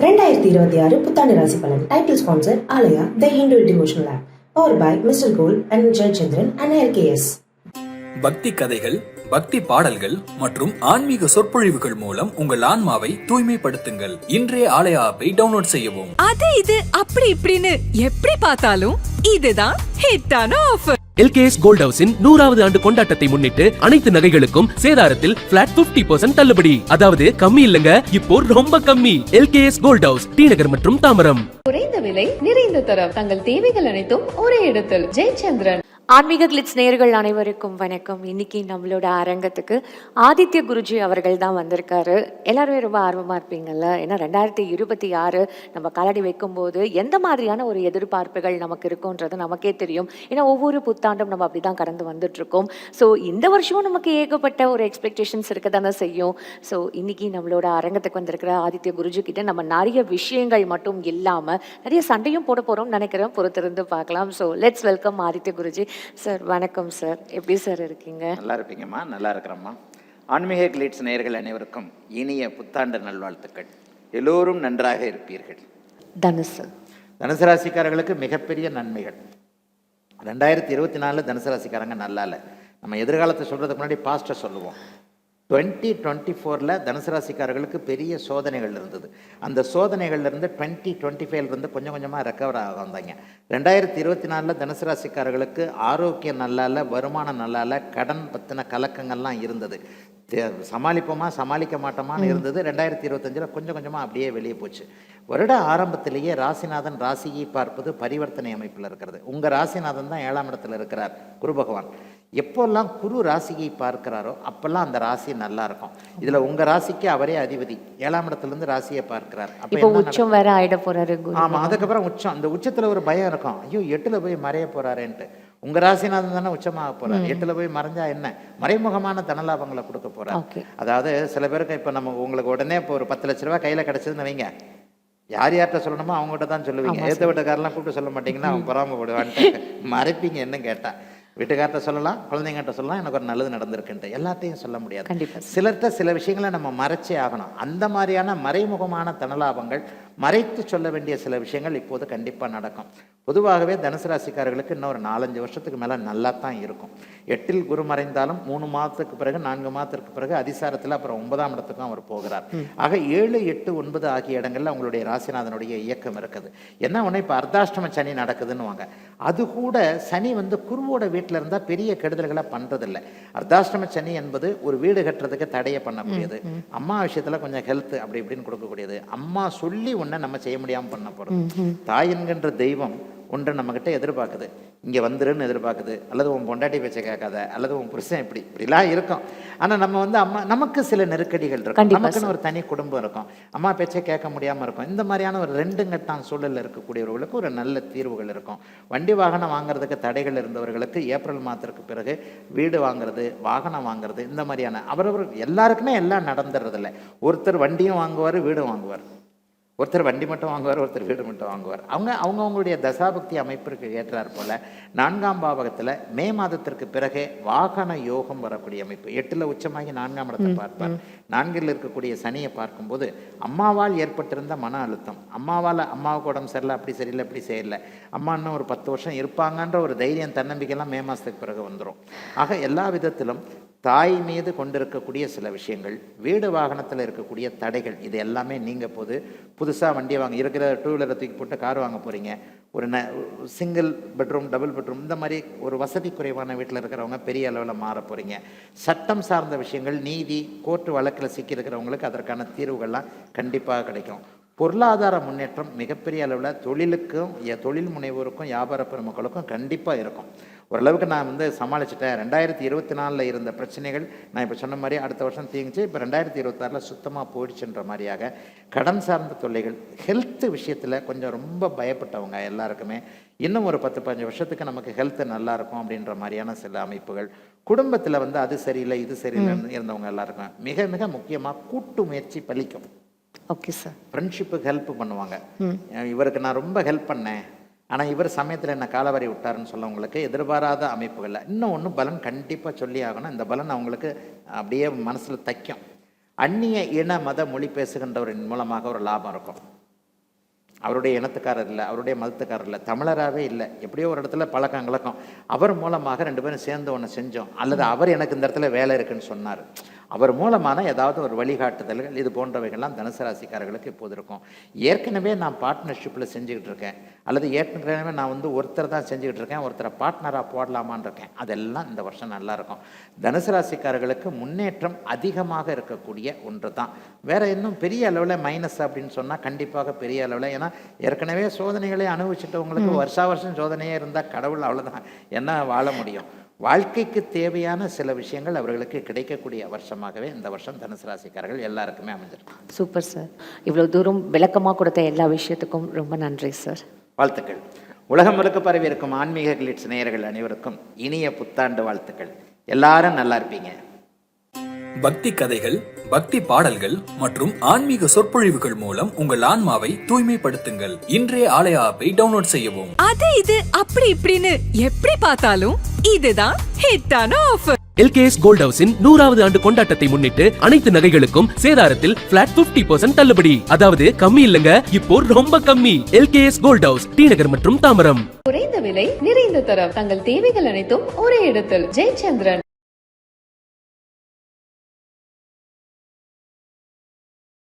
2026 புத்தாண்டு ராசி பலன். Title sponsor Aalaya the Hindu devotional app. Power by mister gold and Jayachandran and LKS. பக்தி கதைகள், பக்தி பாடல்கள் மற்றும் ஆன்மீக சொற்பொழிவுகள் மூலம் உங்கள் ஆன்மாவை தூய்மைப்படுத்துங்கள். இன்றைய ஆலயா ஆப்பை டவுன்லோட் செய்யவும். அது இது அப்படி இப்படின்னு எப்படி பார்த்தாலும் இதுதான் ஹிட்டான ஆஃபர். LKS கோல்ட் ஹவுஸின் 100வது ஆண்டு கொண்டாட்டத்தை முன்னிட்டு அனைத்து நகைகளுக்கும் சேதாரத்தில் பிளாட் 50% தள்ளுபடி. அதாவது கம்மி இல்லங்க, இப்போ ரொம்ப கம்மி. LKS கோல்ட் ஹவுஸ், டி நகர் மற்றும் தாம்பரம். குறைந்த விலை, நிறைந்த தரம், தங்கள் தேவைகள் அனைத்தும் ஒரே இடத்தில். ஜெயச்சந்திரன். ஆன்மீக கிளிட்ஸ் நேயர்கள் அனைவருக்கும் வணக்கம். இன்னைக்கு நம்மளோட அரங்கத்துக்கு ஆதித்ய குருஜி அவர்கள் தான் வந்திருக்காரு. எல்லாருமே ரொம்ப ஆர்வமாக இருப்பீங்கல்ல, ஏன்னா 2026 நம்ம காலடி வைக்கும்போது எந்த மாதிரியான ஒரு எதிர்பார்ப்புகள் நமக்கு இருக்குன்றது நமக்கே தெரியும். ஏன்னா ஒவ்வொரு புத்தாண்டும் நம்ம அப்படி தான் கடந்து வந்துட்டுருக்கோம். ஸோ இந்த வருஷமும் நமக்கு ஏகப்பட்ட ஒரு எக்ஸ்பெக்டேஷன்ஸ் இருக்க தானே செய்யும். ஸோ இன்னைக்கு நம்மளோட அரங்கத்துக்கு வந்திருக்கிற ஆதித்ய குருஜி கிட்ட நம்ம நிறைய விஷயங்கள் மட்டும் இல்லாமல் நிறைய சண்டையும் போட போகிறோம்னு நினைக்கிறேன். பொறுத்திருந்து பார்க்கலாம். So let's welcome Aditya Guruji sir. வணக்கம் சார், எப்படி சார் இருக்கீங்க? நல்லா இருப்பீங்கம்மா. நல்லா இருக்கிறம்மா. ஆன்மீக கிளிட்ஸ் நேயர்கள் அனைவருக்கும் இனிய புத்தாண்டு நல்வாழ்த்துக்கள். எல்லோரும் நன்றாக இருப்பீர்கள். தனுசு தனுசு ராசிக்காரர்களுக்கு மிகப்பெரிய நன்மைகள். 2024 தனுசு ராசிக்காரங்க நல்லா இல்லை. நம்ம எதிர்காலத்தை சொல்கிறதுக்கு முன்னாடி பாஸ்ட்டை சொல்லுவோம். 2024 தனுசு ராசிக்காரர்களுக்கு பெரிய சோதனைகள் இருந்தது. அந்த சோதனைகள்லேருந்து 2025 கொஞ்சம் கொஞ்சமாக ரெக்கவர் ஆக வந்தாங்க. 2024 தனுசு ராசிக்காரர்களுக்கு ஆரோக்கியம் நல்லா இல்லை, வருமானம் நல்லா இல்லை, கடன் பற்றின கலக்கங்கள்லாம் இருந்தது. சமாளிப்போமா சமாளிக்க மாட்டோமான்னு இருந்தது. 2025 கொஞ்சம் கொஞ்சமாக அப்படியே வெளியே போச்சு. வருட ஆரம்பத்திலேயே ராசிநாதன் ராசியை பார்ப்பது பரிவர்த்தனை அமைப்பில் இருக்கிறது. உங்கள் ராசிநாதன் தான் 7ஆம் இடத்துல இருக்கிறார், குரு பகவான். எப்போல்லாம் குரு ராசியை பார்க்கிறாரோ அப்பெல்லாம் அந்த ராசி நல்லா இருக்கும். இதுல உங்க ராசிக்கு அவரே அதிபதி 7ஆம் இடத்துலேருந்து ராசியை பார்க்கிறார். அப்போ உச்சம் வேற ஆயிட போறாரு. ஆமா, அதுக்கப்புறம் உச்சம். அந்த உச்சத்துல ஒரு பயம் இருக்கும், ஐயோ 8ல போய் மறைய போறாருன்ட்டு. உங்க ராசிநாதன் தானே உச்சமாக போறாரு. 8ல போய் மறைஞ்சா என்ன, மறைமுகமான தனலாபங்களை கொடுக்க போறாரு. அதாவது சில பேருக்கு இப்ப நம்ம உங்களுக்கு உடனே இப்போ ஒரு 10 லட்ச ரூபாய் கையில கிடைச்சதுன்னு வைங்க, யார் யார்கிட்ட சொல்லணுமோ அவங்ககிட்ட தான் சொல்லுவீங்க. ஏற்ற வீட்டுக்காரெல்லாம் கூப்பிட்டு சொல்ல மாட்டீங்கன்னா அவங்க பொறாமப்படுவான்ட்டு மறைப்பீங்க. என்ன கேட்டா வீட்டுக்கார்ட்ட சொல்லலாம், குழந்தைங்கிட்ட சொல்லலாம், எனக்கு ஒரு நல்லது நடந்திருக்குன்ட்டு. எல்லாத்தையும் சொல்ல முடியாது. சிலர்கிட்ட சில விஷயங்களை நம்ம மறைச்சே ஆகணும். அந்த மாதிரியான மறைமுகமான தனலாபங்கள், மறைத்து சொல்ல வேண்டிய சில விஷயங்கள் இப்போது கண்டிப்பாக நடக்கும். பொதுவாகவே தனுசு ராசிக்காரர்களுக்கு இன்னும் ஒரு 4-5 வருஷத்துக்கு மேலே நல்லா தான் இருக்கும். 8ல் குரு மறைந்தாலும் 3 மாதத்துக்கு பிறகு 4 மாதத்திற்கு பிறகு அதிசாரத்தில் அப்புறம் 9ஆம் இடத்துக்கும் அவர் போகிறார். ஆக 7, 8, 9 ஆகிய இடங்கள்ல அவங்களுடைய ராசிநாதனுடைய இயக்கம் இருக்குது. என்ன ஒன்று, இப்போ அர்த்தாஷ்டம சனி நடக்குதுன்னு வாங்க, அது கூட சனி குருவோட வீட்டில் இருந்தால் பெரிய கெடுதல்களை பண்ணுறதில்லை. அர்த்தாஷ்டம சனி என்பது ஒரு வீடு கட்டுறதுக்கு தடையை பண்ணக்கூடியது. அம்மா விஷயத்தில் கொஞ்சம் ஹெல்த் அப்படி இப்படின்னு கொடுக்கக்கூடியது. அம்மா சொல்லி ஒன்றை நம்ம செய்ய முடியாமல் பண்ண போகிறது. தாய் என்கின்ற தெய்வம் ஒன்று நம்மகிட்ட எதிர்பார்க்குது, இங்கே வந்துருன்னு எதிர்பார்க்குது, அல்லது உன் பொண்டாட்டி பேச்சை கேட்காத, அல்லது உன் புருஷன் இப்படிலாம் இருக்கும். ஆனால் நம்ம அம்மா, நமக்கு சில நெருக்கடிகள் இருக்கும், நமக்குன்னு ஒரு தனி குடும்பம் இருக்கும், அம்மா பேச்சை கேட்க முடியாமல் இருக்கும். இந்த மாதிரியான ஒரு 2 கட்டான் சூழலில் இருக்கக்கூடியவர்களுக்கு ஒரு நல்ல தீர்வுகள் இருக்கும். வண்டி வாகனம் வாங்குறதுக்கு தடைகள் இருந்தவர்களுக்கு ஏப்ரல் மாதத்திற்கு பிறகு வீடு வாங்குறது, வாகனம் வாங்குறது, இந்த மாதிரியான அவரவர் எல்லாருக்குமே எல்லாம் நடந்துடுறதில்ல. ஒருத்தர் வண்டியும் வாங்குவார், வீடும் வாங்குவார். ஒருத்தர் வண்டி மட்டும் வாங்குவார், ஒருத்தர் வீடு மட்டும் வாங்குவார். அவங்களுடைய தசாபக்தி அமைப்பிற்கு ஏற்றார் போல 4ஆம் பாவகத்தில் மே மாதத்திற்கு பிறகு வாகன யோகம் வரக்கூடிய அமைப்பு. 8ல் உச்சமாகி 4ஆம் இடத்தை பார்ப்பார். 4ல் இருக்கக்கூடிய சனியை பார்க்கும்போது அம்மாவால் ஏற்பட்டிருந்த மன அழுத்தம், அம்மாவுக்கு உடம்பு சரியில்லை, அப்படி சரியில்லை, இப்படி சரியில்லை, அம்மா இன்னும் ஒரு 10 வருஷம் இருப்பாங்கன்ற ஒரு தைரியம், தன்னம்பிக்கைலாம் மே மாதத்துக்கு பிறகு வந்துடும். ஆக எல்லா விதத்திலும் தாய் மீது கொண்டிருக்கக்கூடிய சில விஷயங்கள், வீடு வாகனத்தில் இருக்கக்கூடிய தடைகள், இது எல்லாமே நீங்க போது புதுசாக வண்டி வாங்க இருக்கிற 2 வீலரை தூக்கி போட்டு கார் வாங்க போகிறீங்க. ஒரு சிங்கிள் பெட்ரூம், டபுள் பெட்ரூம், இந்த மாதிரி ஒரு வசதி குறைவான வீட்டில் இருக்கிறவங்க பெரிய அளவில் மாற போகிறீங்க. சட்டம் சார்ந்த விஷயங்கள், நீதி, கோர்ட்டு வழக்கில் சிக்கி இருக்கிறவங்களுக்கு அதற்கான தீர்வுகள்லாம் கண்டிப்பாக கிடைக்கும். பொருளாதார முன்னேற்றம் மிகப்பெரிய அளவில் தொழிலுக்கும், தொழில் முனைவோருக்கும், வியாபார பெருமக்களுக்கும் கண்டிப்பாக இருக்கும். ஓரளவுக்கு நான் சமாளிச்சிட்டேன். 2024 இருந்த பிரச்சனைகள் நான் இப்போ சொன்ன மாதிரி அடுத்த வருஷம் தீங்குச்சு. இப்போ 2026 சுத்தமாக போயிடுச்சுன்ற மாதிரியாக கடன் சார்ந்த தொல்லைகள், ஹெல்த் விஷயத்தில் கொஞ்சம் ரொம்ப பயப்பட்டவங்க எல்லாருக்குமே இன்னும் ஒரு 10-15 வருஷத்துக்கு நமக்கு ஹெல்த்து நல்லா இருக்கும் அப்படின்ற மாதிரியான சில அமைப்புகள். குடும்பத்தில் அது சரியில்லை, இது சரியில்லைன்னு இருந்தவங்க எல்லாருக்கும் மிக மிக முக்கியமாக கூட்டு முயற்சி பலிக்கும். Okay sir. ஃப்ரெண்ட்ஷிப்புக்கு ஹெல்ப் பண்ணுவாங்க. இவருக்கு நான் ரொம்ப ஹெல்ப் பண்ணேன், ஆனால் இவர் சமயத்தில் என்ன காலவரை விட்டாருன்னு சொல்லவங்களுக்கு எதிர்பாராத அமைப்புகளில் இன்னும் ஒன்று பலன் கண்டிப்பாக சொல்லி ஆகணும். இந்த பலன் அவங்களுக்கு அப்படியே மனசில் தைக்கும். அந்நிய இன மத மொழி பேசுகின்றவரின் மூலமாக ஒரு லாபம் இருக்கும். அவருடைய இனத்துக்காரர் இல்லை, அவருடைய மதத்துக்காரர் இல்லை, தமிழராகவே இல்லை, எப்படியோ ஒரு இடத்துல பழக்கங்களுக்கும் அவர் மூலமாக 2 பேரும் சேர்ந்து ஒன்று செஞ்சோம், அல்லது அவர் எனக்கு இந்த இடத்துல வேலை இருக்குன்னு சொன்னார், அவர் மூலமான ஏதாவது ஒரு வழிகாட்டுதல்கள் இது போன்றவைகள்லாம் தனுசு ராசிக்காரர்களுக்கு இப்போது இருக்கும். ஏற்கனவே நான் பார்ட்னர்ஷிப்பில் செஞ்சுக்கிட்டு இருக்கேன், அல்லது ஏற்கனவே நான் வந்து ஒருத்தர் தான் செஞ்சுக்கிட்டு இருக்கேன், ஒருத்தரை பார்ட்னராக போடலாமான்னு இருக்கேன், அதெல்லாம் இந்த வருஷம் நல்லாயிருக்கும். தனுசு ராசிக்காரர்களுக்கு முன்னேற்றம் அதிகமாக இருக்கக்கூடிய ஒன்று தான். வேறு இன்னும் பெரிய அளவில் மைனஸ் அப்படின்னு சொன்னால் கண்டிப்பாக பெரிய அளவில், ஏன்னா ஏற்கனவே சோதனைகளை அனுபவிச்சுட்டவங்களுக்கு வருஷம் சோதனையே இருந்தால் கடவுள் அவ்வளோதான் என்ன வாழ முடியும். வாழ்க்கைக்கு தேவையான சில விஷயங்கள் அவர்களுக்கு கிடைக்கக்கூடிய வருஷமாகவே இந்த வருஷம் தனுசு ராசிக்காரர்கள் எல்லாருக்குமே அமைஞ்சிருக்கும். சூப்பர் சார், இவ்வளோ தூரம் விளக்கமாக கொடுத்த எல்லா விஷயத்துக்கும் ரொம்ப நன்றி சார். வாழ்த்துக்கள். உலகம் முழுக்க பரவி இருக்கும் ஆன்மீக கிளிட்ஸ் நேயர்கள் அனைவருக்கும் இனிய புத்தாண்டு வாழ்த்துக்கள். எல்லாரும் நல்லா இருப்பீங்க. பக்தி கதைகள், பக்தி பாடல்கள் மற்றும் ஆன்மீக சொற்பொழிவுகள் மூலம் உங்கள் ஆன்மாவை தூய்மைப்படுத்துங்கள். இன்றைய ஆலயா ஆப்பை டவுன்லோட் செய்யவும். அது இது அப்படி இப்படின்னு எப்படி பார்த்தாலும் இதுதான் ஹிட்டான ஆஃபர். LKS கோல்ட் ஹவுஸின் 100வது ஆண்டு கொண்டாட்டத்தை முன்னிட்டு அனைத்து நகைகளுக்கும் சேதாரத்தில் பிளாட் 50% தள்ளுபடி. அதாவது கம்மி இல்லங்க, இப்போ ரொம்ப கம்மி. LKS கோல்ட் ஹவுஸ், டி நகர் மற்றும் தாம்பரம். குறைந்த விலை, நிறைந்த தரம், தங்கள் தேவைகள் அனைத்தும் ஒரே இடத்தில். ஜெயச்சந்திரன்.